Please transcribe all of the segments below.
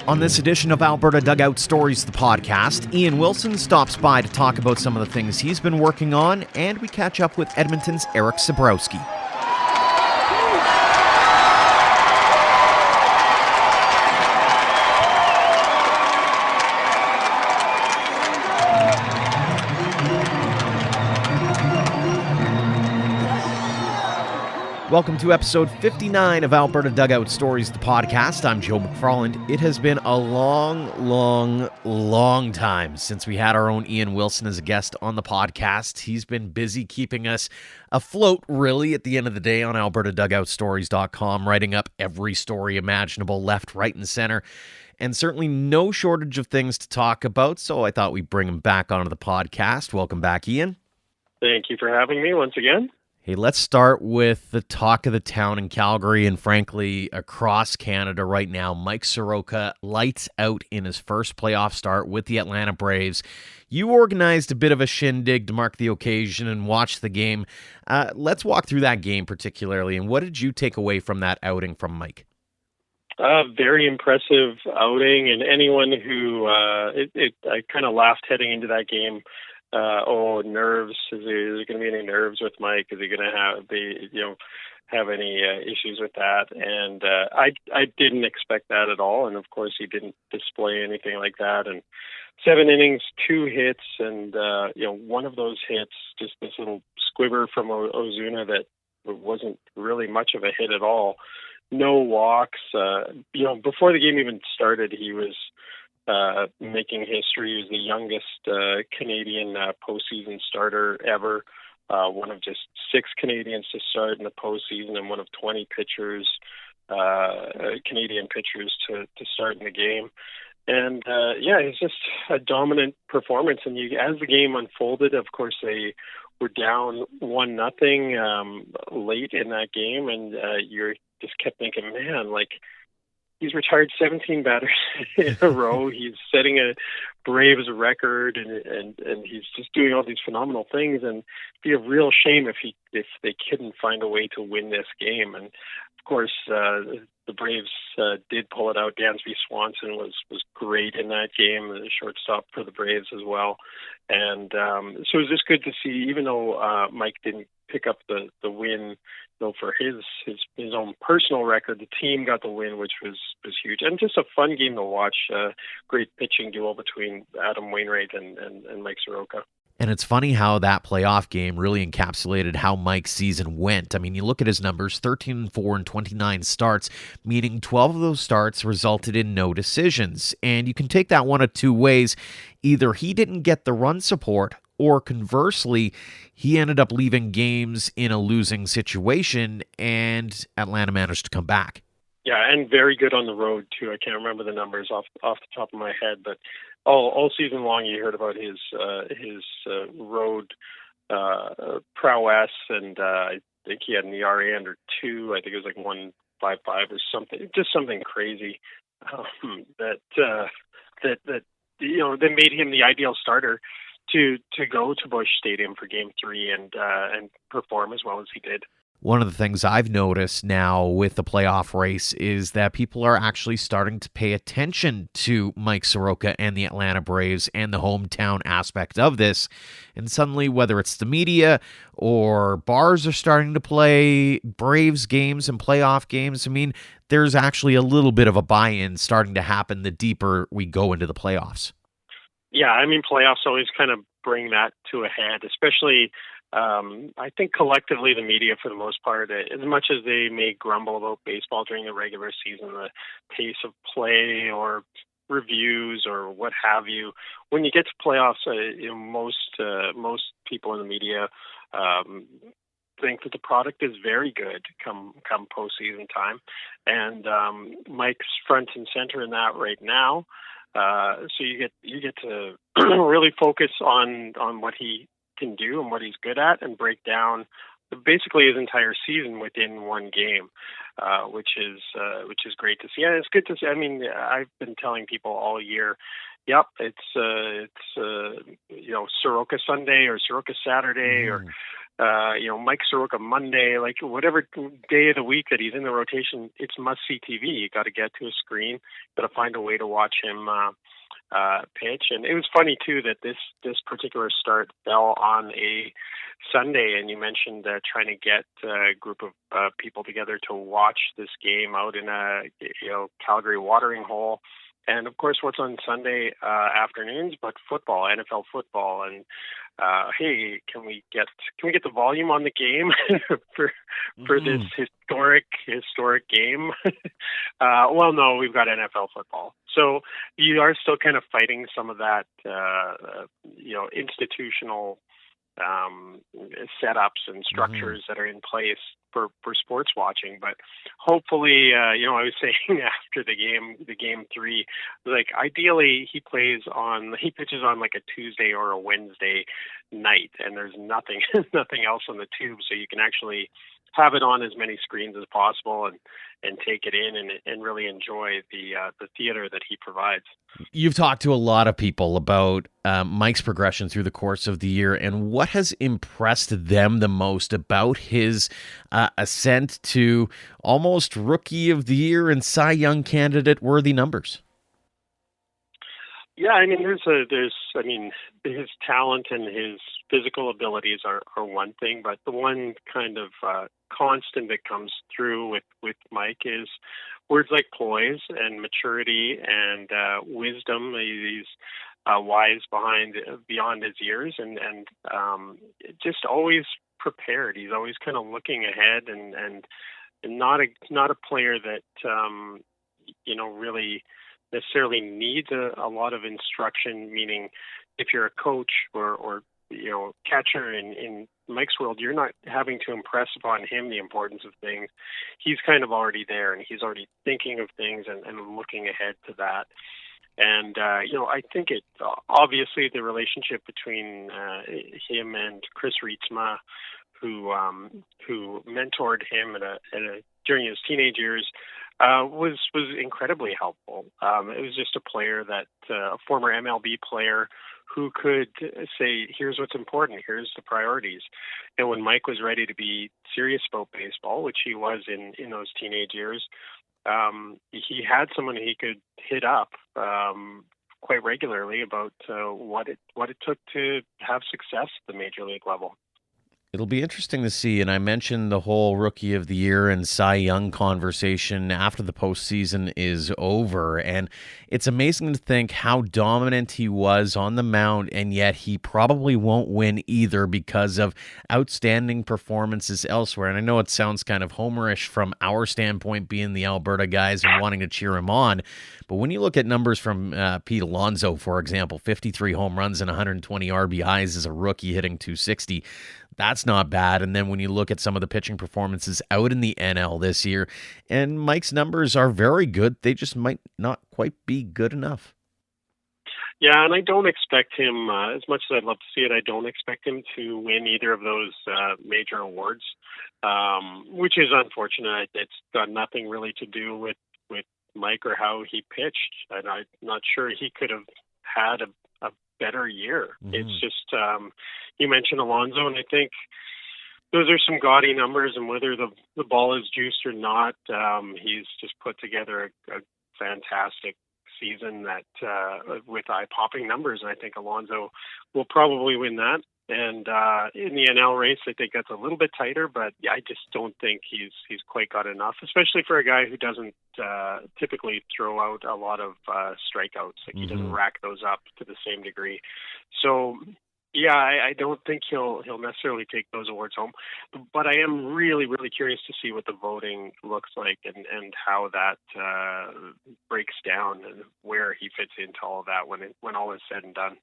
On this edition of Alberta Dugout Stories, the podcast, Ian Wilson stops by to talk about some of the things he's been working on, and we catch up with Edmonton's Eric Sabrowski. Welcome to episode 59 of Alberta Dugout Stories, the podcast. I'm Joe McFarland. It has been a long time since we had our own Ian Wilson as a guest on the podcast. He's been busy keeping us afloat, really, at the end of the day on albertadugoutstories.com, writing up every story imaginable, left, right, and center, and certainly no shortage of things to talk about, so I thought we'd bring him back onto the podcast. Welcome back, Ian. Thank you for having me once again. Hey, let's start with the talk of the town in Calgary and, frankly, across Canada right now. Mike Soroka lights out in his first playoff start with the Atlanta Braves. You organized a bit of a shindig to mark the occasion and watch the game. Let's walk through that game particularly, and what did you take away from that outing from Mike? Very impressive outing, and anyone who I kind of laughed heading into that game. Nerves. Is there going to be any nerves with Mike? Is he going to have any issues with that? And I didn't expect that at all. And of course, he didn't display anything like that. And 7 innings, 2 hits, and one of those hits, just this little squibber from Ozuna that wasn't really much of a hit at all. No walks. Before the game even started, he was making history. He was the youngest Canadian postseason starter ever, one of just 6 Canadians to start in the postseason and one of 20 pitchers, Canadian pitchers to start in the game. And it's just a dominant performance. And as the game unfolded, of course, they were down 1-0 late in that game, and you just kept thinking, man, he's retired 17 batters in a row. He's setting a Braves record, and he's just doing all these phenomenal things. And it'd be a real shame if they couldn't find a way to win this game. And of course, the Braves did pull it out. Dansby Swanson was great in that game, the shortstop for the Braves as well. And so it was just good to see, even though Mike didn't pick up the win, for his own personal record, the team got the win, which was huge. And just a fun game to watch. Great pitching duel between Adam Wainwright and Mike Soroka. And it's funny how that playoff game really encapsulated how Mike's season went. I mean, you look at his numbers, 13-4 and 29 starts, meaning 12 of those starts resulted in no decisions. And you can take that one of two ways. Either he didn't get the run support, or conversely, he ended up leaving games in a losing situation, and Atlanta managed to come back. Yeah, and very good on the road, too. I can't remember the numbers off the top of my head, but all season long you heard about his road prowess, and I think he had an ERA under 2. I think it was like 1.55 or something, just something crazy that made him the ideal starter to go to Busch Stadium for Game 3 and perform as well as he did. One of the things I've noticed now with the playoff race is that people are actually starting to pay attention to Mike Soroka and the Atlanta Braves and the hometown aspect of this. And suddenly, whether it's the media or bars are starting to play Braves games and playoff games, I mean, there's actually a little bit of a buy-in starting to happen the deeper we go into the playoffs. Yeah, I mean, playoffs always kind of bring that to a head, especially I think collectively the media, for the most part, as much as they may grumble about baseball during the regular season, the pace of play or reviews or what have you, when you get to playoffs, most people in the media think that the product is very good come postseason time, and Mike's front and center in that right now. So you get to really focus on what he can do and what he's good at, and break down basically his entire season within one game, which is great to see. And it's good to see. I mean, I've been telling people all year, yep, it's Soroka Sunday or Soroka Saturday or Mike Soroka Monday, like whatever day of the week that he's in the rotation, it's must-see TV. You got to get to a screen, got to find a way to watch him pitch. And it was funny too that this particular start fell on a Sunday, and you mentioned trying to get a group of people together to watch this game out in a Calgary watering hole. And of course, what's on Sunday afternoons but football, NFL football, and hey, can we get the volume on the game for this historic game? Well, no, we've got NFL football, so you are still kind of fighting some of that, institutional setups and structures that are in place for sports watching. But hopefully, I was saying after the game 3, like ideally he pitches on like a Tuesday or a Wednesday night, and there's nothing else on the tube, so you can actually have it on as many screens as possible and take it in and really enjoy the theater that he provides. You've talked to a lot of people about Mike's progression through the course of the year, and what has impressed them the most about his ascent to almost Rookie of the Year and Cy Young candidate worthy numbers. Yeah, I mean, his talent and his physical abilities are one thing, but the one kind of constant that comes through with Mike is words like poise and maturity and wisdom. He's wise beyond his years, and just always prepared. He's always kind of looking ahead, and not a player that really necessarily needs a lot of instruction, meaning if you're a coach or catcher in Mike's world, you're not having to impress upon him the importance of things. He's kind of already there, and he's already thinking of things and looking ahead to that. And, I think obviously the relationship between him and Chris Rietsma, who mentored him during his teenage years, was incredibly helpful. It was just a player a former MLB player who could say, here's what's important, here's the priorities. And when Mike was ready to be serious about baseball, which he was in those teenage years, he had someone he could hit up quite regularly about what it took to have success at the major league level. It'll be interesting to see, and I mentioned the whole Rookie of the Year and Cy Young conversation after the postseason is over, and it's amazing to think how dominant he was on the mound, and yet he probably won't win either because of outstanding performances elsewhere. And I know it sounds kind of homerish from our standpoint, being the Alberta guys and wanting to cheer him on, but when you look at numbers from Pete Alonso, for example, 53 home runs and 120 RBIs as a rookie, hitting .260, that's not bad. And then when you look at some of the pitching performances out in the NL this year, and Mike's numbers are very good, they just might not quite be good enough. Yeah, and I don't expect him, as much as I'd love to see it, I don't expect him to win either of those major awards, which is unfortunate. It's got nothing really to do with Mike or how he pitched. And I'm not sure he could have had a better year. It's just, you mentioned Alonso, and I think those are some gaudy numbers, and whether the ball is juiced or not, he's just put together a fantastic season that with eye-popping numbers, and I think Alonso will probably win that. And in the NL race, I think that's a little bit tighter, but yeah, I just don't think he's quite got enough, especially for a guy who doesn't typically throw out a lot of strikeouts. Like he doesn't rack those up to the same degree. So yeah, I don't think he'll necessarily take those awards home, but I am really, really curious to see what the voting looks like and how that breaks down and where he fits into all of that when all is said and done.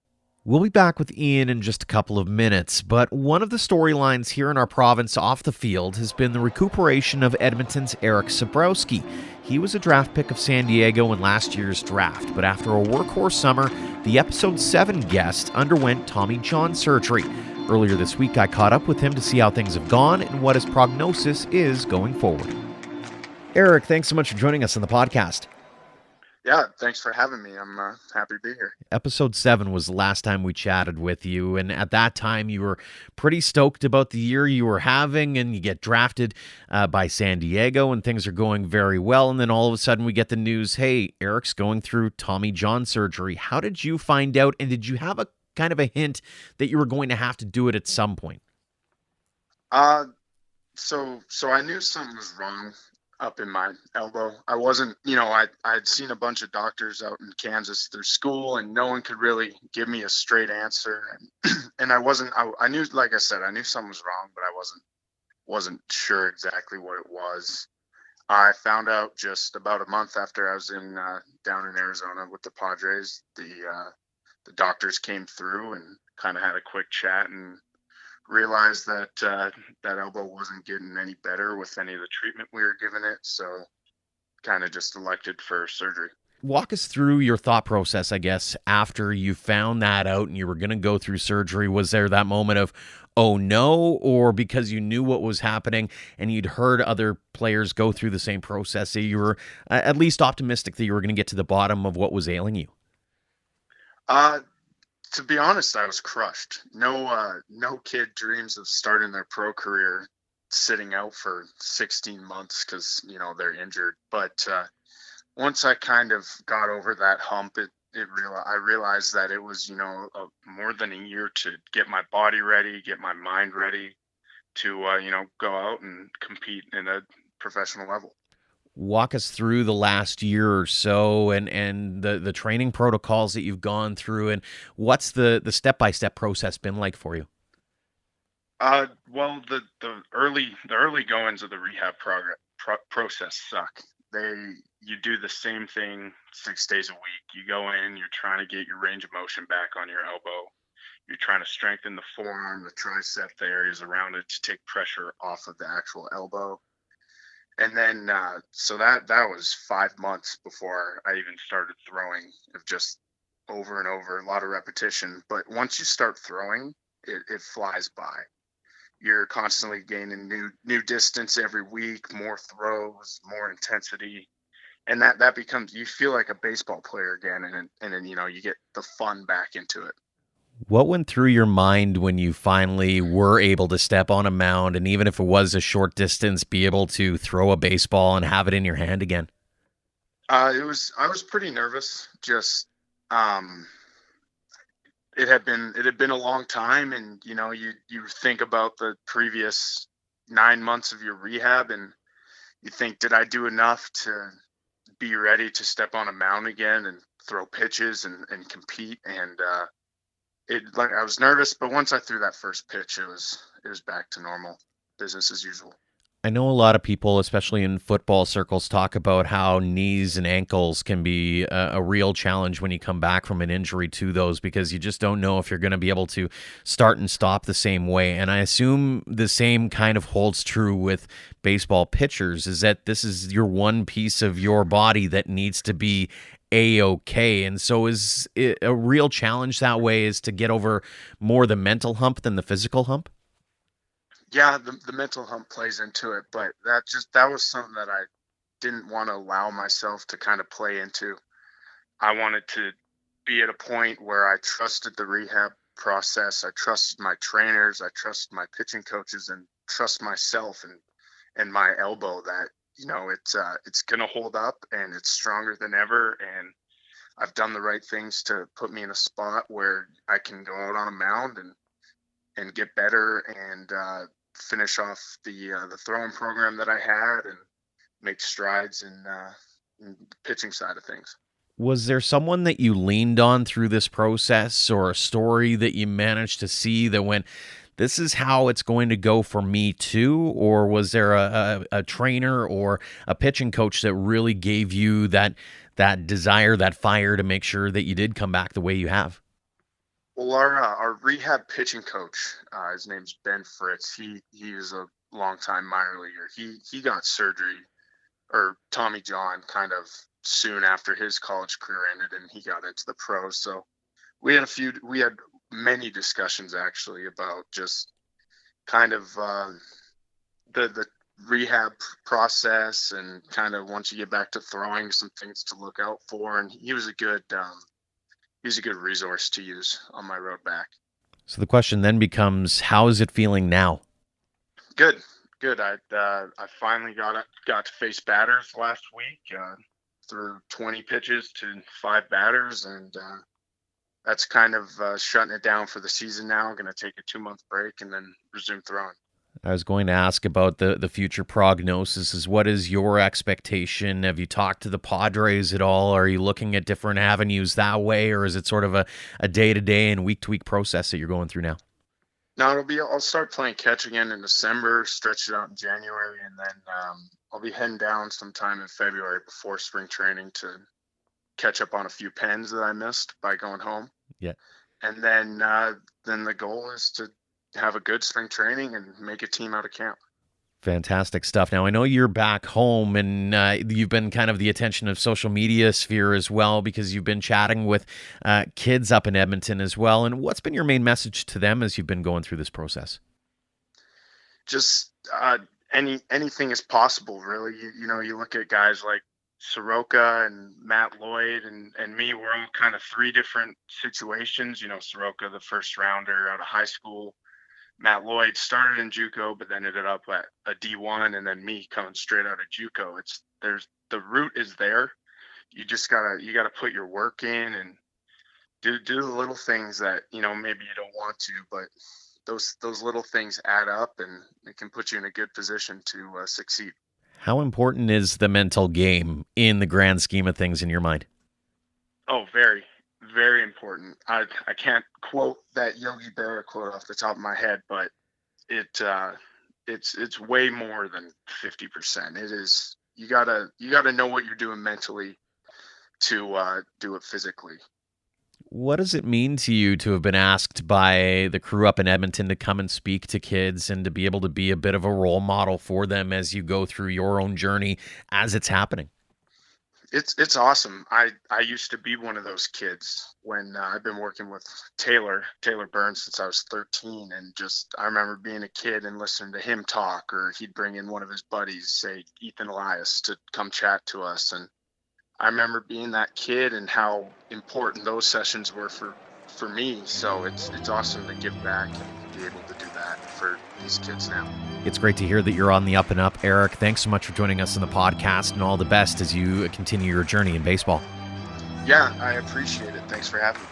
We'll be back with Ian in just a couple of minutes, but one of the storylines here in our province off the field has been the recuperation of Edmonton's Eric Sabrowski. He was a draft pick of San Diego in last year's draft, but after a workhorse summer, the Episode 7 guest underwent Tommy John surgery. Earlier this week, I caught up with him to see how things have gone and what his prognosis is going forward. Eric, thanks so much for joining us on the podcast. Yeah, thanks for having me. I'm happy to be here. Episode 7 was the last time we chatted with you. And at that time, you were pretty stoked about the year you were having, and you get drafted by San Diego, and things are going very well. And then all of a sudden, we get the news, hey, Eric's going through Tommy John surgery. How did you find out? And did you have a kind of a hint that you were going to have to do it at some point? Uh, so I knew something was wrong up in my elbow. I wasn't, I'd seen a bunch of doctors out in Kansas through school, and no one could really give me a straight answer. And and I knew, like I said, I knew something was wrong, but I wasn't sure exactly what it was. I found out just about a month after I was in down in Arizona with the Padres. The doctors came through and kind of had a quick chat and realized that that elbow wasn't getting any better with any of the treatment we were giving it. So kind of just elected for surgery. Walk us through your thought process, I guess, after you found that out and you were going to go through surgery. Was there that moment of, oh no, or because you knew what was happening and you'd heard other players go through the same process, so you were at least optimistic that you were going to get to the bottom of what was ailing you? Uh, to be honest, I was crushed. No kid dreams of starting their pro career sitting out for 16 months because they're injured. But once I kind of got over that hump, I realized that it was more than a year to get my body ready, get my mind ready to go out and compete in a professional level. Walk us through the last year or so, and the training protocols that you've gone through, and what's the step-by-step process been like for you? Well, the early goings of the rehab process suck. They You do the same thing 6 days a week. You go in, you're trying to get your range of motion back on your elbow. You're trying to strengthen the forearm, the tricep, the areas around it to take pressure off of the actual elbow. And then so that was 5 months before I even started throwing, of just over and over, a lot of repetition. But once you start throwing, it flies by. You're constantly gaining new distance every week, more throws, more intensity, and that becomes, you feel like a baseball player again, and then you get the fun back into it. What went through your mind when you finally were able to step on a mound, and even if it was a short distance, be able to throw a baseball and have it in your hand again? I was pretty nervous. Just um, it had been a long time, and you think about the previous 9 months of your rehab, and you think, did I do enough to be ready to step on a mound again and throw pitches and compete? And it like I was nervous, but once I threw that first pitch, it was back to normal, business as usual. I know a lot of people, especially in football circles, talk about how knees and ankles can be a real challenge when you come back from an injury to those, because you just don't know if you're going to be able to start and stop the same way. And I assume the same kind of holds true with baseball pitchers, is that this is your one piece of your body that needs to be a-okay. And so is it a real challenge that way, is to get over more the mental hump than the physical hump? Yeah, the mental hump plays into it, but that was something that I didn't want to allow myself to kind of play into. I wanted to be at a point where I trusted the rehab process, I trusted my trainers, I trusted my pitching coaches, and trust myself and my elbow, that it's gonna hold up and it's stronger than ever, and I've done the right things to put me in a spot where I can go out on a mound and get better, and finish off the throwing program that I had, and make strides in the pitching side of things. Was there someone that you leaned on through this process, or a story that you managed to see that went, this is how it's going to go for me too? Or was there a trainer or a pitching coach that really gave you that desire, that fire to make sure that you did come back the way you have? Well, our rehab pitching coach, his name's Ben Fritz. He is a longtime minor leaguer. He got surgery, or Tommy John, kind of soon after his college career ended, and he got into the pros. So we had many discussions actually about just kind of the rehab process, and kind of once you get back to throwing, some things to look out for. And he was a good resource to use on my road back. So the question then becomes, how is it feeling now? Good. I finally got to face batters last week. Threw 20 pitches to 5 batters, and that's kind of shutting it down for the season now. I'm going to take a 2-month break and then resume throwing. I was going to ask about the future prognosis. What is your expectation? Have you talked to the Padres at all? Are you looking at different avenues that way, or is it sort of a day-to-day and week-to-week process that you're going through now? No, I'll start playing catch again in December, stretch it out in January, and then I'll be heading down sometime in February before spring training to catch up on a few pens that I missed by going home. Yeah. And then the goal is to have a good spring training and make a team out of camp. Fantastic stuff. Now, I know you're back home, and you've been kind of the attention of social media sphere as well, because you've been chatting with kids up in Edmonton as well. And what's been your main message to them as you've been going through this process? Just anything is possible, really. You look at guys like Soroka and Matt Lloyd and me. We're all kind of 3 different situations. Soroka, the first rounder out of high school. Matt Lloyd started in JUCO, but then ended up at a D1, and then me coming straight out of JUCO. The route is there. You just gotta put your work in and do the little things that maybe you don't want to, but those little things add up, and it can put you in a good position to succeed. How important is the mental game in the grand scheme of things in your mind? Oh, very, very important. I can't quote that Yogi Berra quote off the top of my head, but it's way more than 50%. It is, you gotta know what you're doing mentally to do it physically. What does it mean to you to have been asked by the crew up in Edmonton to come and speak to kids and to be able to be a bit of a role model for them as you go through your own journey as it's happening? It's awesome. I used to be one of those kids when I've been working with Taylor Burns since I was 13, and I remember being a kid and listening to him talk, or he'd bring in one of his buddies, say Ethan Elias, to come chat to us, and I remember being that kid and how important those sessions were for me. So it's awesome to give back and be able to do that for these kids now. It's great to hear that you're on the up and up, Eric. Thanks so much for joining us on the podcast, and all the best as you continue your journey in baseball. Yeah, I appreciate it. Thanks for having me.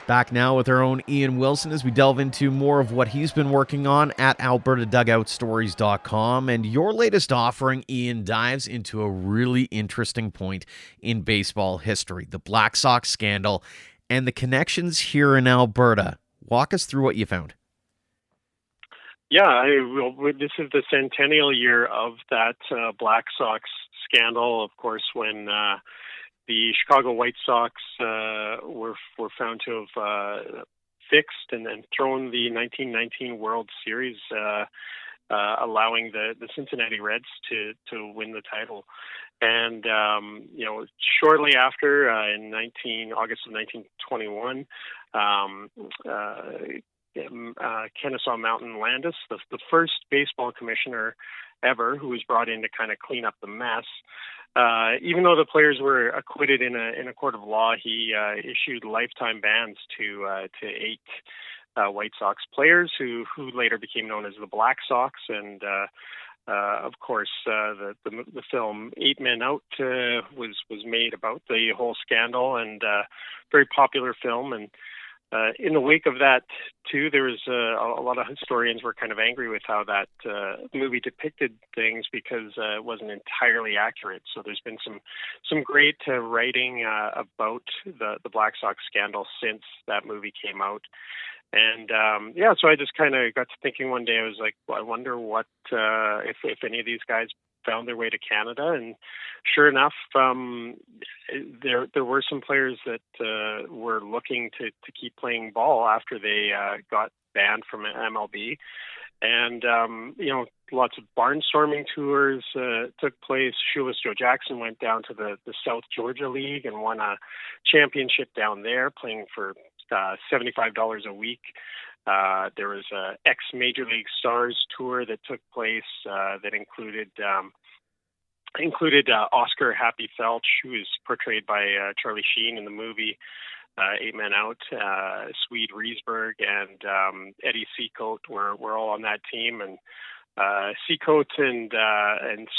Back now with our own Ian Wilson as we delve into more of what he's been working on at AlbertaDugoutStories.com. And your latest offering, Ian, dives into a really interesting point in baseball history, the Black Sox scandal and the connections here in Alberta. Walk us through what you found. Yeah, this is the centennial year of that Black Sox scandal, of course, when the Chicago White Sox were found to have fixed and then thrown the 1919 World Series, allowing the Cincinnati Reds to win the title. And shortly after, in August of 1921, Kennesaw Mountain Landis, the first baseball commissioner ever, who was brought in to kind of clean up the mess. Even though the players were acquitted in a court of law, he issued lifetime bans to 8 White Sox players who later became known as the Black Sox. And of course, the film 8 Men Out was made about the whole scandal, and very popular film. And in the wake of that, too, there was a lot of historians were kind of angry with how that movie depicted things because it wasn't entirely accurate. So there's been some great writing about the Black Sox scandal since that movie came out. And so I just kind of got to thinking one day, I was like, well, I wonder what if any of these guys found their way to Canada. And sure enough, there were some players that were looking to keep playing ball after they got banned from MLB. And, lots of barnstorming tours took place. Shoeless Joe Jackson went down to the South Georgia League and won a championship down there, playing for $75 a week. There was a ex-Major League Stars tour that took place that included Oscar Happy Felch, who is portrayed by Charlie Sheen in the movie Eight Men Out. Swede Riesberg and Eddie Seacoat were all on that team, and Seacoat and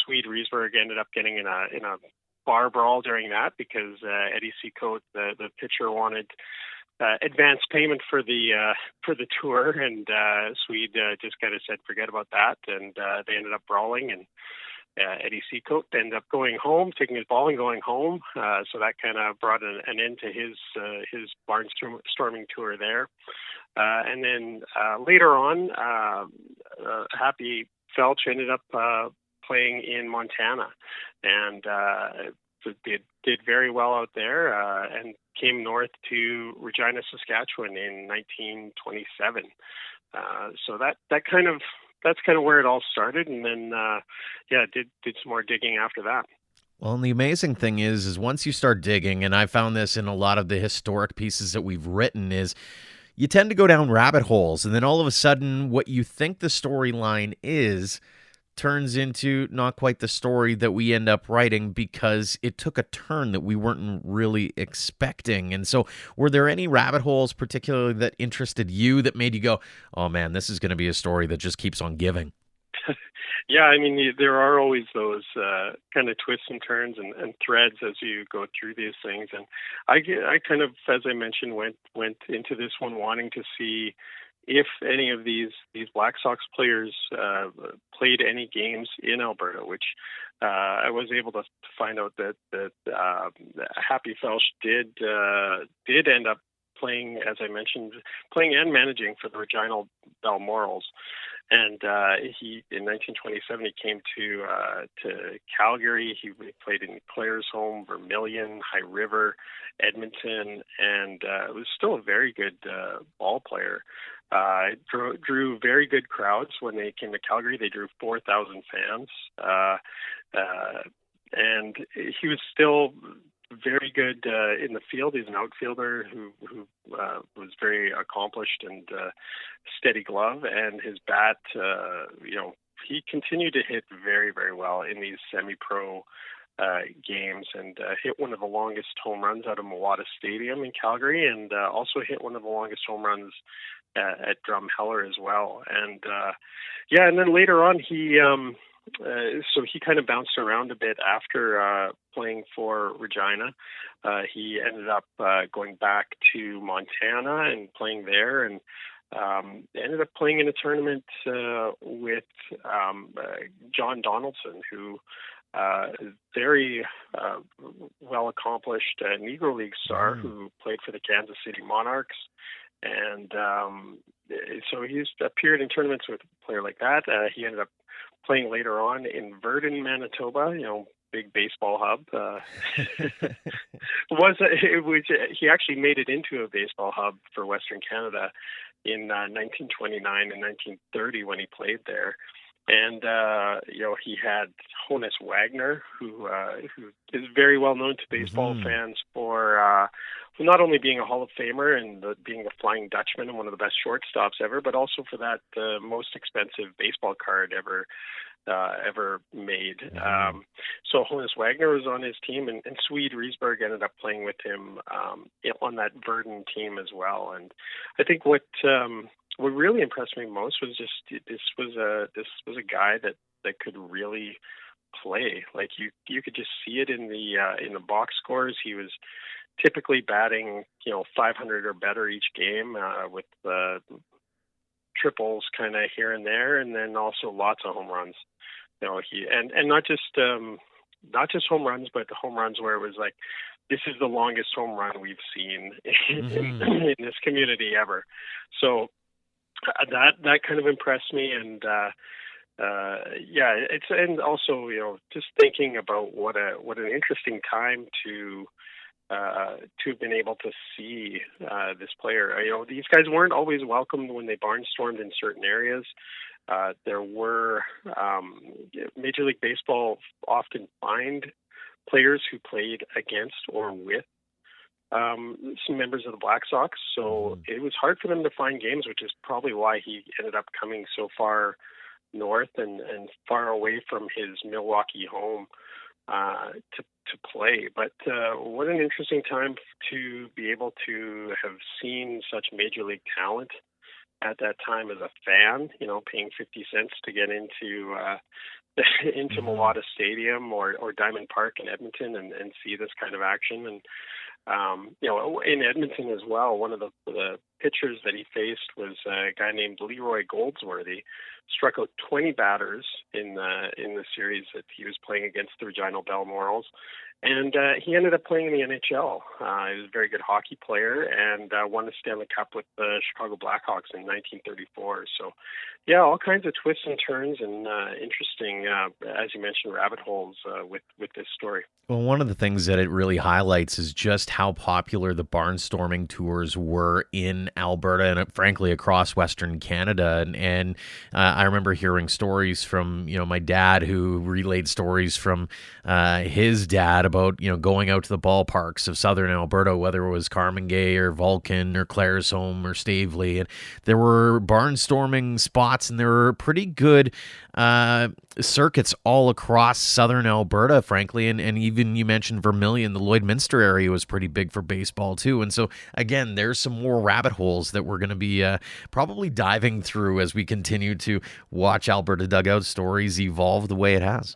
Swede Riesberg ended up getting in a bar brawl during that because Eddie Seacoat, the pitcher, wanted advance payment for the tour, and Swede just kind of said forget about that, and they ended up brawling, and Eddie Seacoat ended up going home, taking his ball and going home. So that kind of brought an end to his barnstorming tour there. And then later on, Happy Felch ended up playing in Montana, and did very well out there, and came north to Regina, Saskatchewan in 1927. So that's kind of where it all started, and then did some more digging after that. Well, and the amazing thing is once you start digging, and I found this in a lot of the historic pieces that we've written, is you tend to go down rabbit holes, and then all of a sudden what you think the storyline is turns into not quite the story that we end up writing because it took a turn that we weren't really expecting. And so were there any rabbit holes particularly that interested you that made you go, oh man, this is going to be a story that just keeps on giving? Yeah, I mean, there are always those kind of twists and turns and threads as you go through these things. And I kind of, as I mentioned, went into this one wanting to see if any of these Black Sox players played any games in Alberta, which I was able to find out that Happy Felch did end up playing, as I mentioned, playing and managing for the Regina Balmorals. And he, in 1927, he came to Calgary. He played in Claresholm, Vermilion, High River, Edmonton, and was still a very good ball player. Drew very good crowds when they came to Calgary. They drew 4,000 fans, and he was still very good in the field. He's an outfielder who was very accomplished and steady glove, and his bat, he continued to hit very, very well in these semi-pro games, and hit one of the longest home runs out of Mawada Stadium in Calgary, and also hit one of the longest home runs at Drumheller as well. And and then later on so he kind of bounced around a bit after playing for Regina. He ended up going back to Montana and playing there, and ended up playing in a tournament with John Donaldson, who is very well accomplished Negro League star who played for the Kansas City Monarchs. And so he's appeared in tournaments with a player like that. He ended up playing later on in Virden, Manitoba, big baseball hub. He actually made it into a baseball hub for Western Canada in 1929 and 1930 when he played there. And he had Honus Wagner, who is very well known to baseball fans for not only being a Hall of Famer and being a Flying Dutchman and one of the best shortstops ever, but also for that most expensive baseball card ever made. So Honus Wagner was on his team, and Swede Riesberg ended up playing with him on that Virden team as well. And I think what really impressed me most was just this was a guy that could really play. Like you could just see it in the box scores. He was typically batting 500 or better each game, with triples kind of here and there, and then also lots of home runs. He and not just home runs, but the home runs where it was like, this is the longest home run we've seen in this community ever. So that kind of impressed me, and it's, and also just thinking about what an interesting time to have been able to see this player. These guys weren't always welcomed when they barnstormed in certain areas. There were Major League Baseball often fined players who played against or with some members of the Black Sox. So it was hard for them to find games, which is probably why he ended up coming so far north and far away from his Milwaukee home to play. But what an interesting time to be able to have seen such major league talent at that time as a fan, paying 50 cents to get into into Mawada Stadium or Diamond Park in Edmonton and see this kind of action. And in Edmonton as well, one of the pitchers that he faced was a guy named Leroy Goldsworthy. Struck out 20 batters in the series that he was playing against the Regina Balmorals. And he ended up playing in the NHL. He was a very good hockey player and won the Stanley Cup with the Chicago Blackhawks in 1934. So, yeah, all kinds of twists and turns and interesting, as you mentioned, rabbit holes with this story. Well, one of the things that it really highlights is just how popular the barnstorming tours were in Alberta and, frankly, across Western Canada. And I remember hearing stories from, my dad, who relayed stories from his dad about, going out to the ballparks of southern Alberta, whether it was Carmangay or Vulcan or Claresholm or Stavely. And there were barnstorming spots, and there were pretty good circuits all across southern Alberta, frankly, and even you mentioned Vermilion, the Lloydminster area was pretty big for baseball too. And so again, there's some more rabbit holes that we're going to be probably diving through as we continue to watch Alberta Dugout Stories evolve the way it has.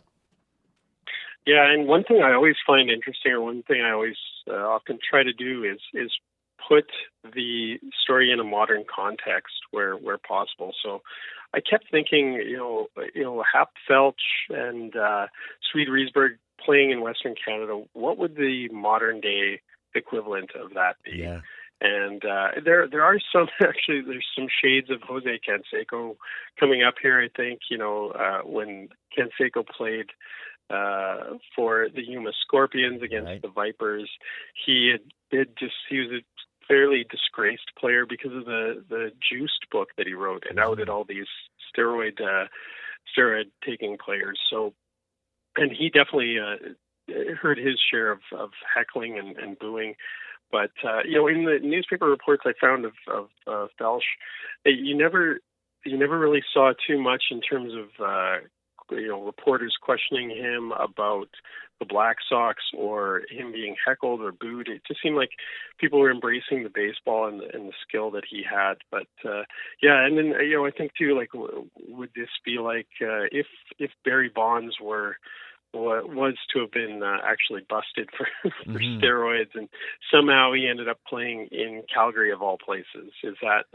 Yeah, and one thing I always find interesting, or one thing I always often try to do is put the story in a modern context where possible. So I kept thinking, Hap Felch and Swede Riesberg playing in Western Canada, what would the modern day equivalent of that be? Yeah. And there are some, actually, there's some shades of Jose Canseco coming up here, I think, when Canseco played for the Yuma Scorpions against the Vipers, he was a fairly disgraced player because of the Juiced book that he wrote and outed all these steroid taking players. So, and he definitely heard his share of heckling and booing. But in the newspaper reports I found of Felsch, you never really saw too much in terms of reporters questioning him about the Black Sox or him being heckled or booed. It just seemed like people were embracing the baseball and the skill that he had. But and then I think too, like, would this be like if Barry Bonds was to have been actually busted for steroids, and somehow he ended up playing in Calgary of all places? Is that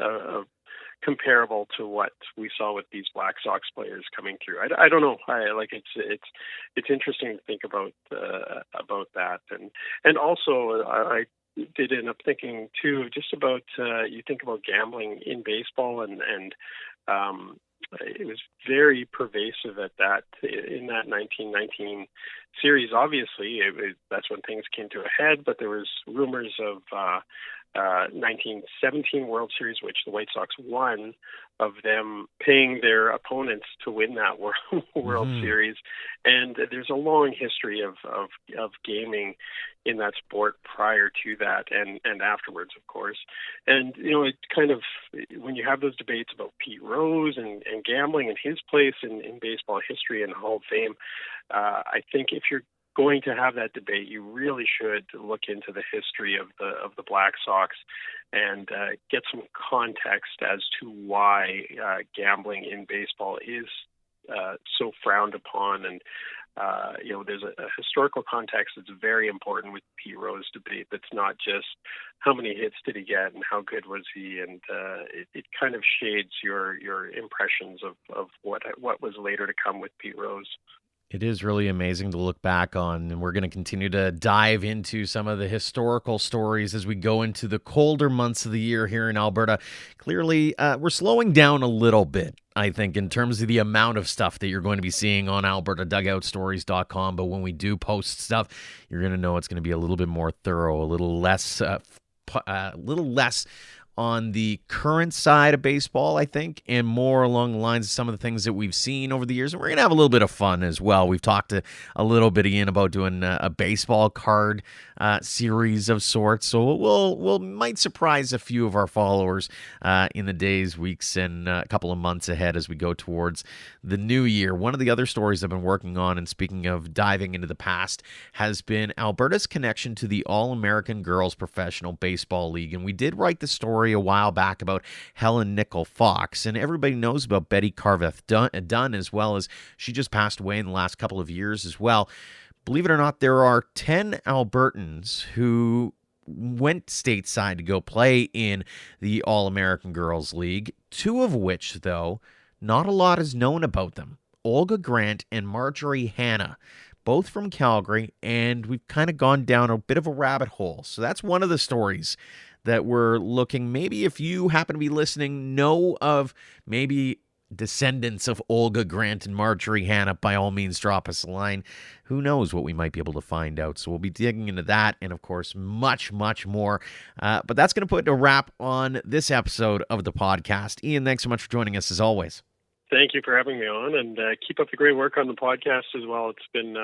comparable to what we saw with these Black Sox players coming through? I don't know. It's interesting to think about that, and also I did end up thinking too just about you think about gambling in baseball and it was very pervasive in that 1919 series. Obviously, that's when things came to a head, but there was rumors of 1917 World Series, which the White Sox won, of them paying their opponents to win that World Series. And there's a long history of gaming in that sport prior to that and afterwards, of course. And, it kind of, when you have those debates about Pete Rose and gambling and his place in baseball history and Hall of Fame, I think if you're going to have that debate, you really should look into the history of the Black Sox and get some context as to why gambling in baseball is so frowned upon. And there's a historical context that's very important with Pete Rose debate. That's not just how many hits did he get and how good was he, and it kind of shades your impressions of what was later to come with Pete Rose. It is really amazing to look back on, and we're going to continue to dive into some of the historical stories as we go into the colder months of the year here in Alberta. Clearly, we're slowing down a little bit, I think, in terms of the amount of stuff that you're going to be seeing on albertadugoutstories.com. But when we do post stuff, you're going to know it's going to be a little bit more thorough, a little less on the current side of baseball, I think, and more along the lines of some of the things that we've seen over the years. And we're going to have a little bit of fun as well. We've talked a little bit, Ian, about doing a baseball card series of sorts. So we'll might surprise a few of our followers in the days, weeks, and a couple of months ahead as we go towards the new year. One of the other stories I've been working on, and speaking of diving into the past, has been Alberta's connection to the All-American Girls Professional Baseball League. And we did write the story a while back about Helen Nickel Fox, and everybody knows about Betty Carveth Dunn, as well as she just passed away in the last couple of years as well. Believe it or not, there are 10 Albertans who went stateside to go play in the All-American Girls League, two of which, though, not a lot is known about them. Olga Grant and Marjorie Hanna, both from Calgary, and we've kind of gone down a bit of a rabbit hole. So that's one of the stories that we're looking. Maybe if you happen to be listening, know of maybe descendants of Olga Grant and Marjorie Hanna, by all means, drop us a line. Who knows what we might be able to find out. So we'll be digging into that and, of course, much, much more. But that's going to put a wrap on this episode of the podcast. Ian, thanks so much for joining us as always. Thank you for having me on, and keep up the great work on the podcast as well. It's been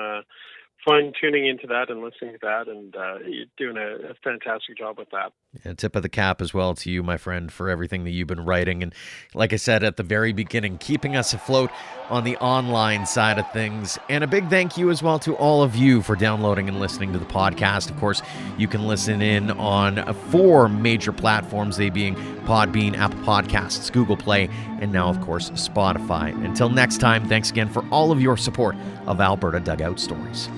fun tuning into that and listening to that, and you're doing a fantastic job with that. Yeah, tip of the cap as well to you, my friend, for everything that you've been writing. And like I said at the very beginning, keeping us afloat on the online side of things. And a big thank you as well to all of you for downloading and listening to the podcast. Of course, you can listen in on 4 major platforms, they being Podbean, Apple Podcasts, Google Play, and now, of course, Spotify. Until next time, thanks again for all of your support of Alberta Dugout Stories.